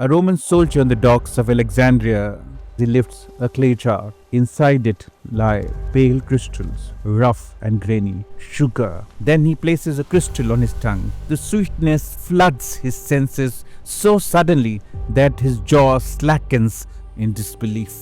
A Roman soldier on the docks of Alexandria, he lifts a clay jar. Inside it lie pale crystals, rough and grainy, sugar. Then he places a crystal on his tongue. The sweetness floods his senses so suddenly that his jaw slackens in disbelief.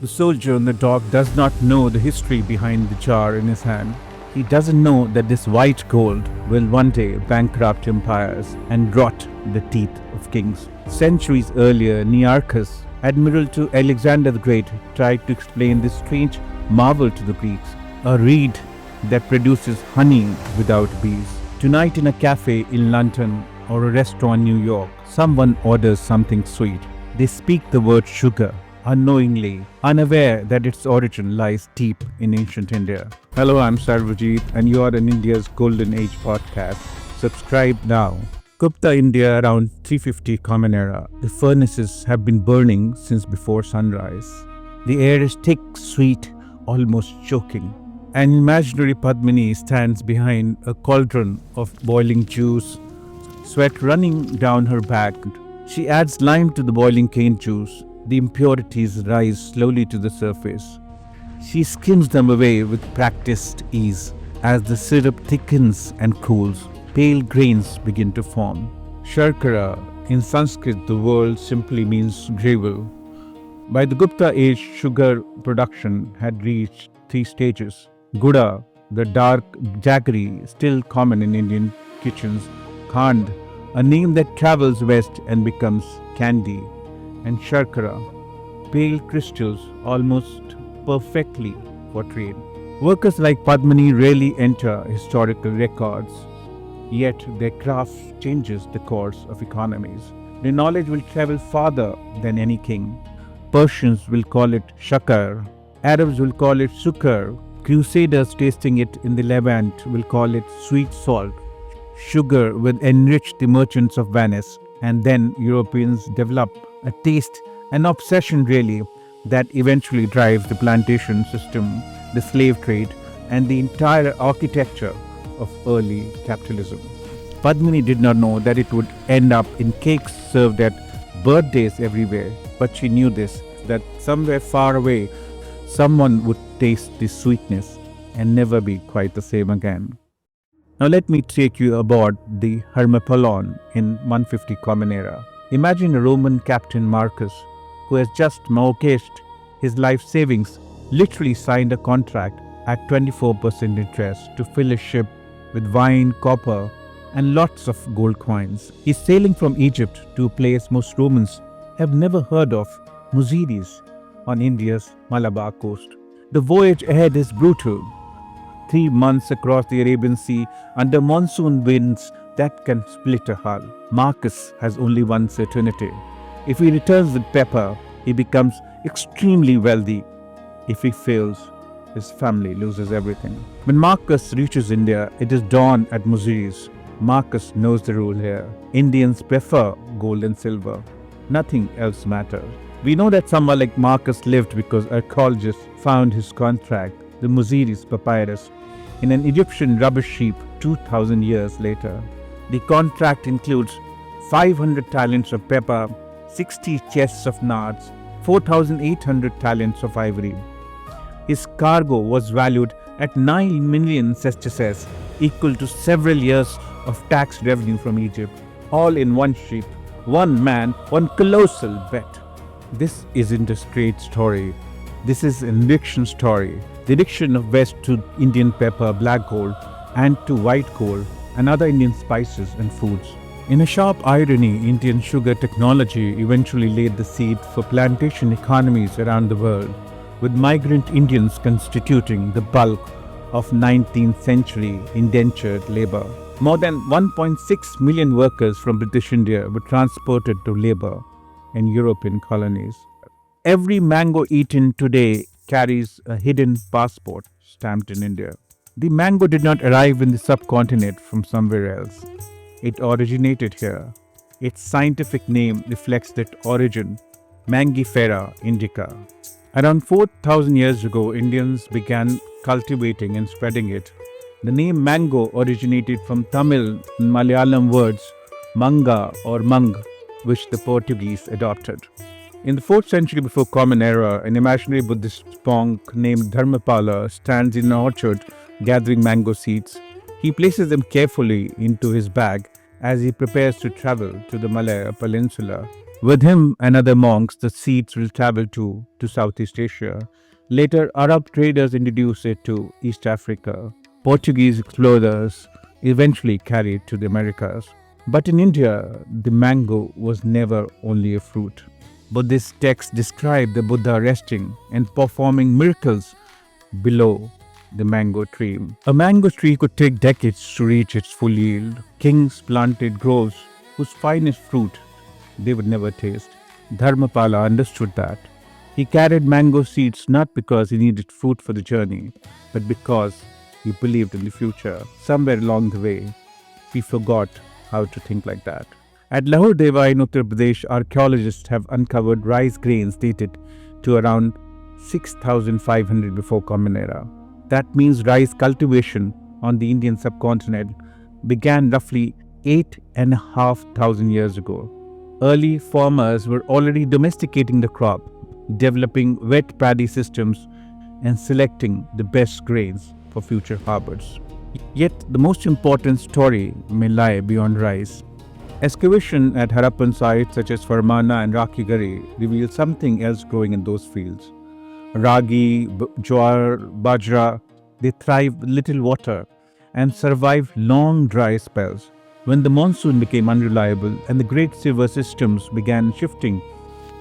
The soldier on the dock does not know the history behind the jar in his hand. He doesn't know that this white gold will one day bankrupt empires and rot the teeth of kings. Centuries earlier, Nearchus, admiral to Alexander the Great, tried to explain this strange marvel to the Greeks, a reed that produces honey without bees. Tonight in a cafe in London or a restaurant in New York, someone orders something sweet. They speak the word sugar, unknowingly, unaware that its origin lies deep in ancient India. Hello, I'm Sarvajit and you are in India's Golden Age podcast. Subscribe now. Gupta India around 350 Common Era. The furnaces have been burning since before sunrise. The air is thick, sweet, almost choking. An imaginary Padmini stands behind a cauldron of boiling juice, sweat running down her back. She adds lime to the boiling cane juice. The impurities rise slowly to the surface. She skims them away with practiced ease. As the syrup thickens and cools, pale grains begin to form. Sharkara, in Sanskrit the word simply means gravel. By the Gupta-age, sugar production had reached 3 stages. Guda, the dark jaggery, still common in Indian kitchens. Khand, a name that travels west and becomes candy. And Sharkara, pale crystals almost perfectly portrayed. Workers like Padmini rarely enter historical records, yet their craft changes the course of economies. Their knowledge will travel farther than any king. Persians will call it shakar, Arabs will call it sukar, Crusaders tasting it in the Levant will call it sweet salt. Sugar will enrich the merchants of Venice, and then Europeans develop a taste, an obsession really, that eventually drives the plantation system, the slave trade, and the entire architecture of early capitalism. Padmini did not know that it would end up in cakes served at birthdays everywhere, but she knew this, that somewhere far away, someone would taste the sweetness and never be quite the same again. Now let me take you aboard the Harappan in 150 Common Era. Imagine a Roman captain Marcus who has just mortgaged his life savings, literally signed a contract at 24% interest to fill his ship with wine, copper, and lots of gold coins. He's sailing from Egypt to a place most Romans have never heard of, Muziris, on India's Malabar coast. The voyage ahead is brutal. 3 months across the Arabian Sea under monsoon winds that can split a hull. Marcus has only one certainty. If he returns with pepper, he becomes extremely wealthy. If he fails, his family loses everything. When Marcus reaches India, it is dawn at Muziris. Marcus knows the rule here. Indians prefer gold and silver. Nothing else matters. We know that someone like Marcus lived because archaeologists found his contract, the Muziris Papyrus, in an Egyptian rubbish heap 2000 years later. The contract includes 500 talents of pepper, 60 chests of nards, 4,800 talents of ivory. His cargo was valued at 9 million sesterces, equal to several years of tax revenue from Egypt, all in one ship, one man, one colossal bet. This isn't a straight story. This is an addiction story. The addiction of West to Indian pepper, black gold, and to white gold and other Indian spices and foods. In a sharp irony, Indian sugar technology eventually laid the seed for plantation economies around the world, with migrant Indians constituting the bulk of 19th century indentured labor. More than 1.6 million workers from British India were transported to labor in European colonies. Every mango eaten today carries a hidden passport stamped in India. The mango did not arrive in the subcontinent from somewhere else. It originated here. Its scientific name reflects that origin, Mangifera indica. Around 4,000 years ago, Indians began cultivating and spreading it. The name mango originated from Tamil and Malayalam words manga or mang, which the Portuguese adopted. In the 4th century before Common Era, an imaginary Buddhist monk named Dharmapala stands in an orchard gathering mango seeds. He places them carefully into his bag as he prepares to travel to the Malaya Peninsula. With him and other monks, the seeds will travel to Southeast Asia. Later, Arab traders introduced it to East Africa. Portuguese explorers eventually carried it to the Americas. But in India, the mango was never only a fruit. Buddhist texts describe the Buddha resting and performing miracles below the mango tree. A mango tree could take decades to reach its full yield. Kings planted groves whose finest fruit they would never taste. Dharmapala understood that. He carried mango seeds not because he needed fruit for the journey, but because he believed in the future. Somewhere along the way, he forgot how to think like that. At Lahore Deva in Uttar Pradesh, archaeologists have uncovered rice grains dated to around 6500 before Common Era. That means rice cultivation on the Indian subcontinent began roughly 8,500 years ago. Early farmers were already domesticating the crop, developing wet paddy systems and selecting the best grains for future harvests. Yet the most important story may lie beyond rice. Excavation at Harappan sites such as Farmana and Rakigari reveal something else growing in those fields. Ragi, jowar, bajra, they thrive with little water and survive long dry spells. When the monsoon became unreliable and the great river systems began shifting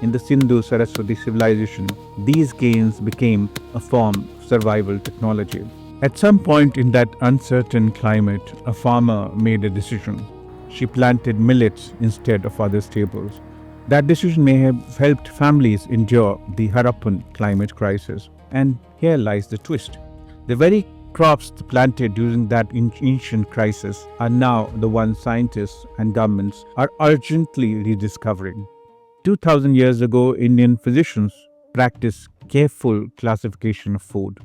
in the Sindhu-Saraswati civilization, these gains became a form of survival technology. At some point in that uncertain climate, a farmer made a decision. She planted millets instead of other staples. That decision may have helped families endure the Harappan climate crisis. And here lies the twist. The very crops planted during that ancient crisis are now the ones scientists and governments are urgently rediscovering. 2000 years ago, Indian physicians practiced careful classification of food.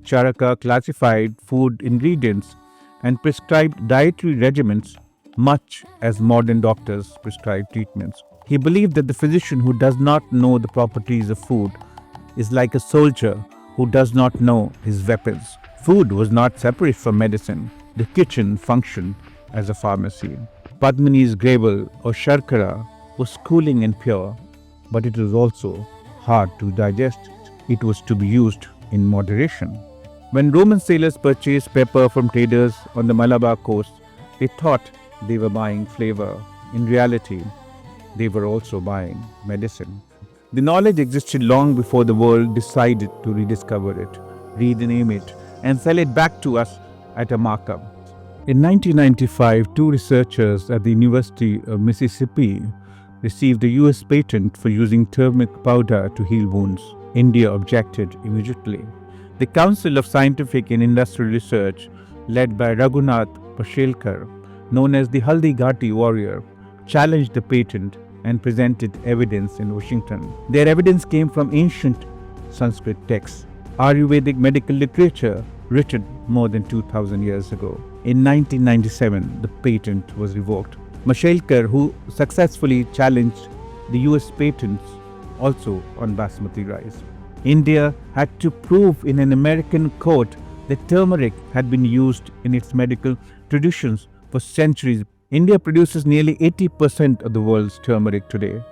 Charaka classified food ingredients and prescribed dietary regimens much as modern doctors prescribe treatments. He believed that the physician who does not know the properties of food is like a soldier who does not know his weapons. Food was not separate from medicine. The kitchen functioned as a pharmacy. Padmini's gravel or Sharkara was cooling and pure, but it was also hard to digest. It was to be used in moderation. When Roman sailors purchased pepper from traders on the Malabar coast, they thought they were buying flavor. In reality, they were also buying medicine. The knowledge existed long before the world decided to rediscover it, rename it, and sell it back to us at a markup. In 1995, two researchers at the University of Mississippi received a US patent for using turmeric powder to heal wounds. India objected immediately. The Council of Scientific and Industrial Research, led by Raghunath Pashelkar, known as the Haldi Ghati warrior, challenged the patent and presented evidence in Washington. Their evidence came from ancient Sanskrit texts, Ayurvedic medical literature written more than 2000 years ago. In 1997, the patent was revoked. Mashelkar, who successfully challenged the US patents also on basmati rice. India had to prove in an American court that turmeric had been used in its medical traditions for centuries. India produces nearly 80% of the world's turmeric today.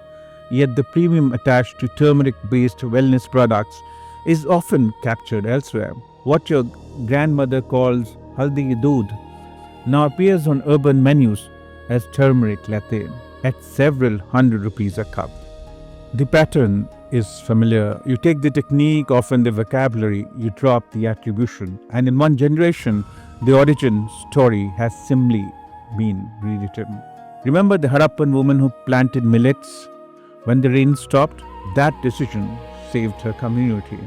Yet the premium attached to turmeric-based wellness products is often captured elsewhere. What your grandmother calls haldi doodh now appears on urban menus as turmeric latte at several hundred rupees a cup. The pattern is familiar. You take the technique, often the vocabulary, you drop the attribution, and in one generation, the origin story has simply been rewritten. Remember the Harappan woman who planted millets? When the rain stopped, that decision saved her community.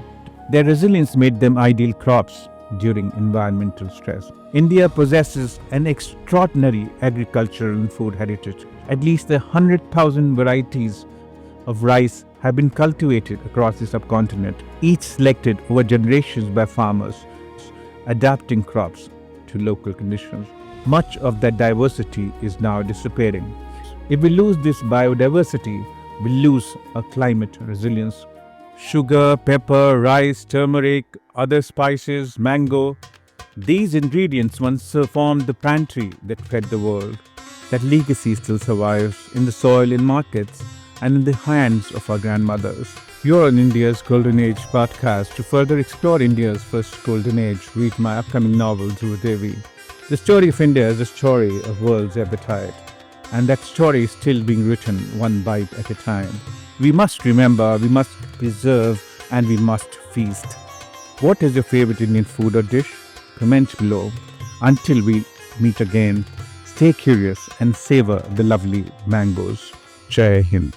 Their resilience made them ideal crops during environmental stress. India possesses an extraordinary agricultural and food heritage. At least 100,000 varieties of rice have been cultivated across the subcontinent, each selected over generations by farmers, adapting crops to local conditions. Much of that diversity is now disappearing. If we lose this biodiversity, we lose our climate resilience. Sugar, pepper, rice, turmeric, other spices, mango, these ingredients once formed the pantry that fed the world. That legacy still survives in the soil, in markets, and in the hands of our grandmothers. You're on India's Golden Age podcast. To further explore India's first Golden Age, read my upcoming novel, Dhruv Devi. The story of India is a story of world's appetite, and that story is still being written one bite at a time. We must remember, we must preserve, and we must feast. What is your favorite Indian food or dish? Comment below. Until we meet again, stay curious and savor the lovely mangoes. Jai Hind.